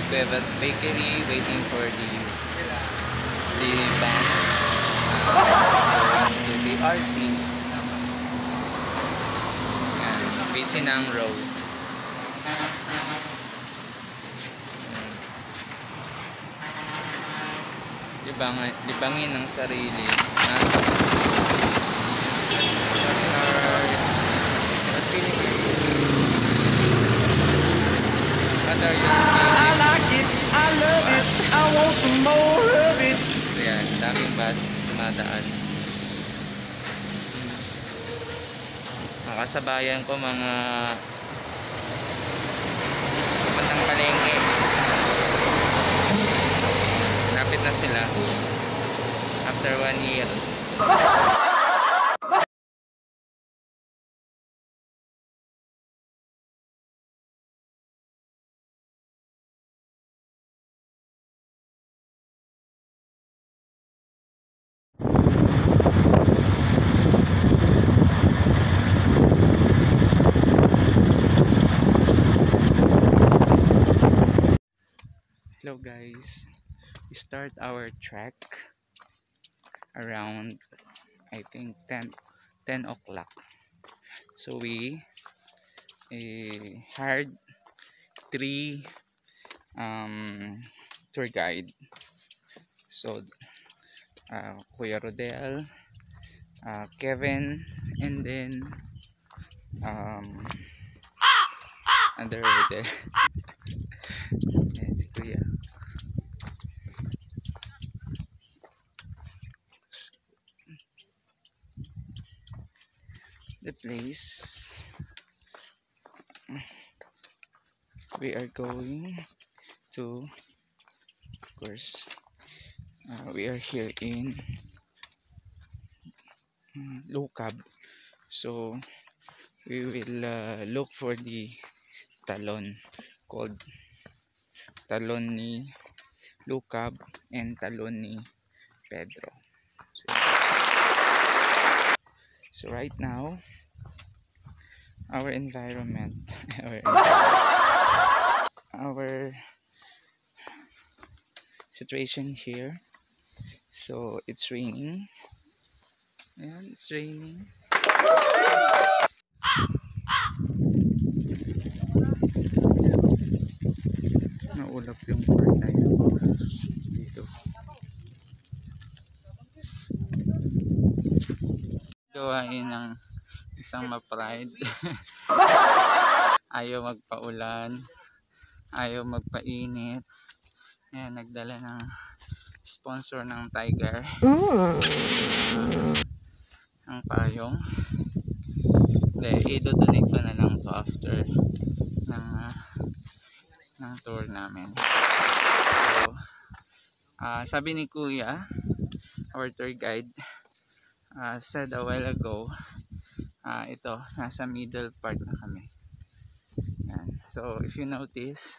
Cuevas Bakery, waiting for the van going to the RT. Yan, busy na ang road. Libangin ang sarili. What are you feeling? I like it, I love it, I want some more of it. So yan, daming bus tumadaan. Makasabayan ko mga pupuntang palengke. Lapit na sila after 1 year. Hello guys, we start our trek around I think 10 o'clock. So we hired 3 tour guide. So Kuya Rodel, Kevin, and then under Rodel. Ayan si Kuya. The place we are going to, of course, we are here in Lucab, so we will look for the talon called Talon ni Lucab and Talon ni Pedro. So right now our environment our situation here, so it's raining. Ayan, it's raining. Naulap yung part na yun dito. Gawain ng isang ma-pride. Ayaw magpaulan, ayaw magpainit. Ayan, nagdala ng sponsor ng Tiger ang payong. I-donate ko na lang to after ng tour namin. So sabi ni Kuya, our tour guide, said a while ago, ito, nasa middle part na kami. Yan. So if you notice,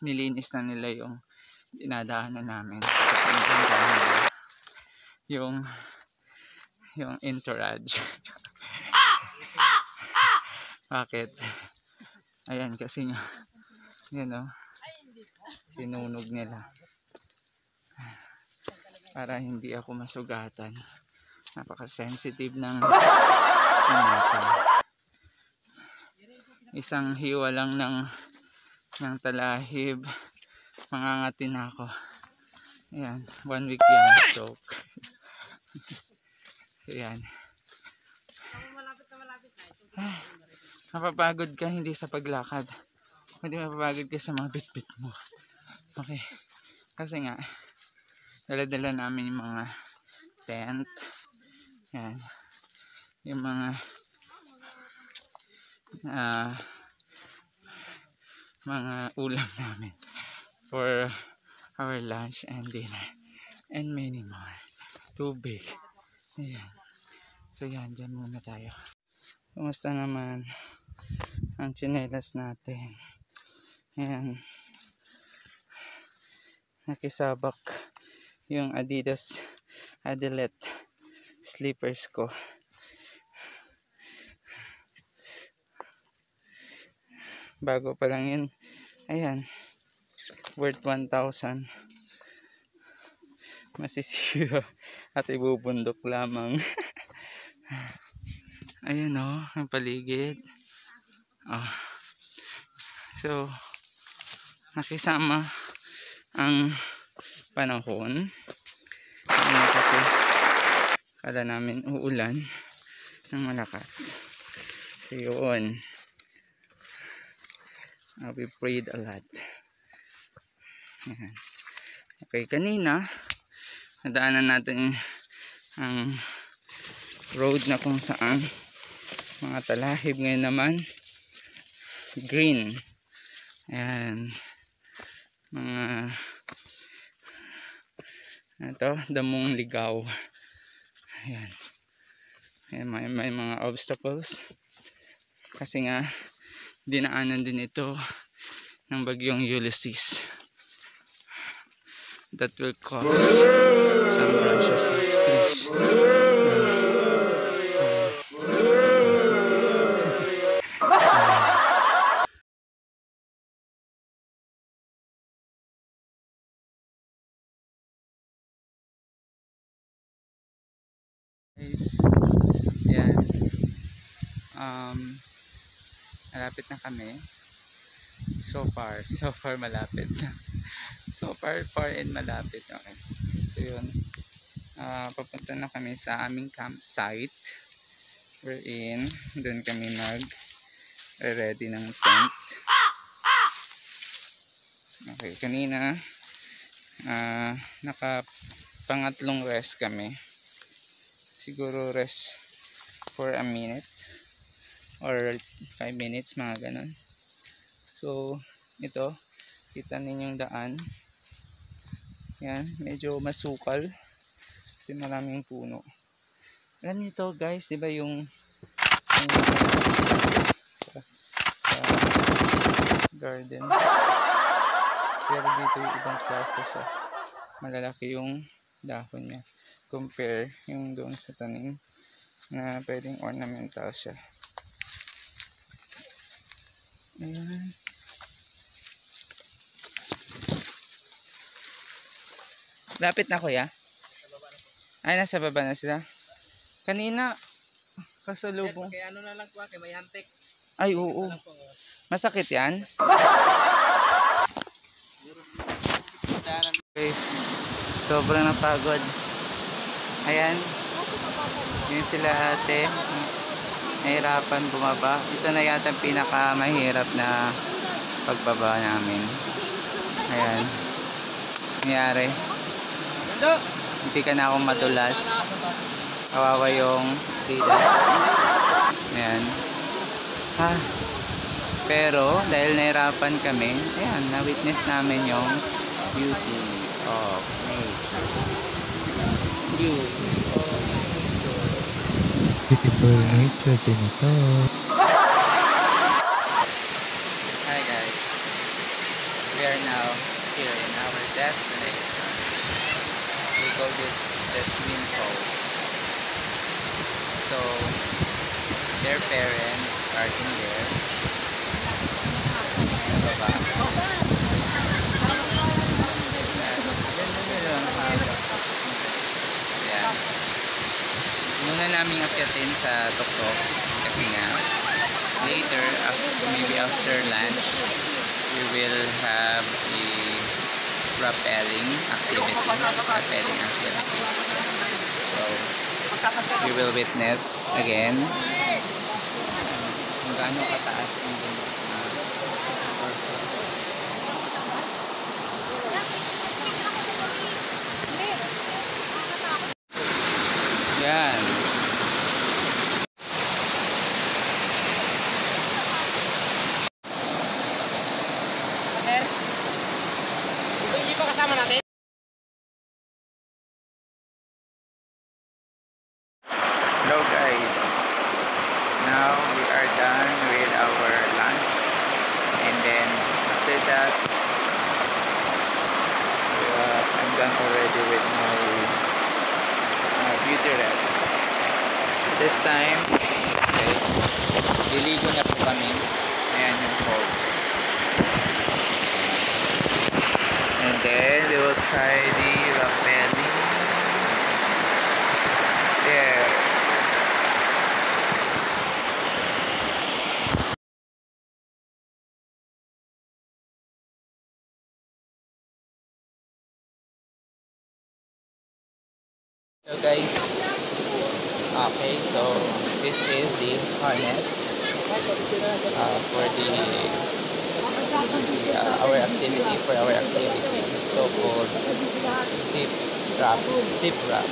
nilinis na nila yung dinadaanan namin. So pinaganda nila yung entourage. Bakit? Ayan, kasi nga yun o, sinunog nila para hindi ako masugatan. Napaka-sensitive ng skin natin. Isang hiwa lang ng talahib, mangangati na ako. Ayan, 1 week yan, stroke. Ayan. Mapapagod ka hindi sa paglakad, hindi mapapagod ka sa mga bitbit mo. Okay, kasi nga dala-dala namin yung mga tent. Yan, yung mga ulam namin for our lunch and dinner and many more. Tubig. Ayan. So yan, dyan muna tayo. Kumusta naman ang tsinelas natin? Ayan, nakisabak yung Adidas Adilette slippers ko. Bago pa lang yun. Ayan, worth 1,000 masisira at ibubundok lamang. Ayun o, ang paligid. Oh. So, nakisama ang panahon. Kasi kala namin uulan ng malakas. So, yun. We prayed a lot. Ayan. Okay, kanina nadaanan natin ang road na kung saan mga talahib. Ngayon naman green. Ayan, mga ito, damong ligaw. Ayan. Ayan, may mga obstacles kasi nga dinaanan din ito ng bagyong Ulysses that will cause some branches of trees. Yan. Malapit na kami. So far malapit na. So far and malapit. Okay. So yun. Papunta na kami sa aming campsite. Wherein doon kami ready ng tent. Okay, kanina nakapangatlong rest kami. Siguro rest for a minute or 5 minutes, mga ganon. So ito, kita ninyong daan. Yan, medyo masukal kasi maraming puno. Alam niyo to guys, di ba yung garden, pero dito yung ibang klase siya. Malalaki yung dahon niya compare yung doon sa tanim na pwedeng ornamental siya. Ayan. Lapit na kuya? Ay, nasa baba na sila. Kanina kasalubong. Kaya ano na lang po, kay may hantik. Ay, oo. Masakit yan? Okay. Sobrang napagod. Ayan. Yun sila ate. Nahirapan bumaba. Ito na yata ang pinakamahirap na pagbaba namin. Ayan. Nangyari. Hindi ka na akong madulas. Kawawa yung tida. Ayan. Pero dahil nahirapan kami, ayan, na-witness namin yung beauty of nature. Beautiful nature din ito. Hi guys. We are now here in our destination. We call this the Twin Falls. So their parents are in there. Baba. Ayan. Muna namin akyatin sa tuktok kasi nga later, maybe after lunch, we will have a rappelling activity. So we will witness again kung gaano kataas yung yan. Sir, ito hindi pa kasama natin? Hello guys, now we are done with our lunch, and then after that I'm done already with my beauty rest. This time, okay, liligo na po kami. Ayan yung falls. Then we will try the rock belly. There. So guys, okay, so this is the harness for our activity, so called zip wrap.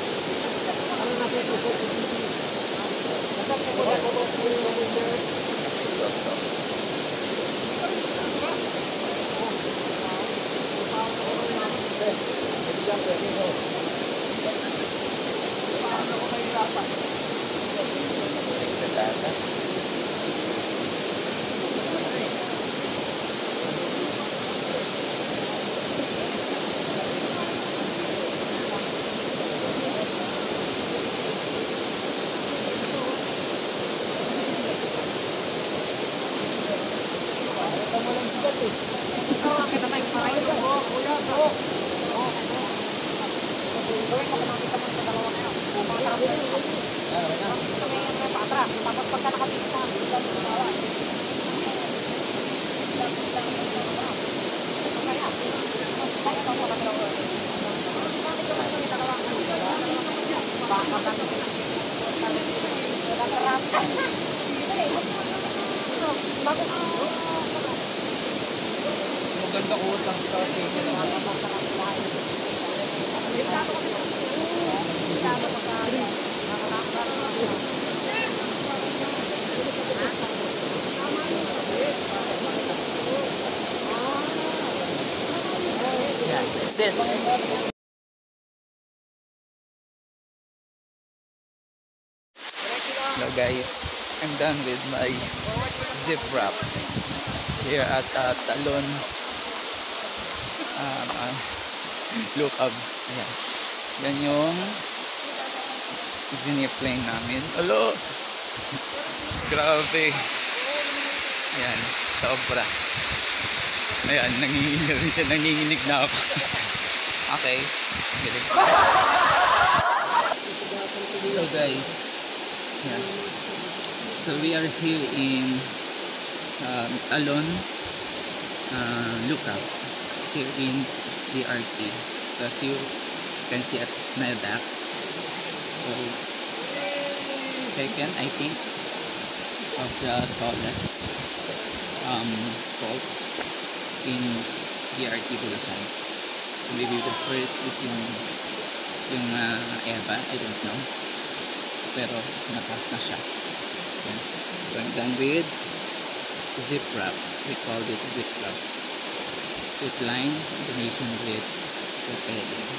So, Maganda ko lang sa station. yeah, that's it. Hello guys, I'm done with my zip wrap here at Talon Lookout. Ayan. Yan yung ziniplane namin. Hello! Grabe. Ayan, sobra. Ayan, nanginginig na ako. Okay. Hello guys. Yeah. So we are here in Talon Lookout here in DRT. So as you can see at my back, so second I think of the tallest falls in DRT Bulacan. So maybe the first is yung Eva, I don't know, pero mataas na siya. Yeah. So I'm done with zip wrap. We called it zip wrap. With line combination with propelling.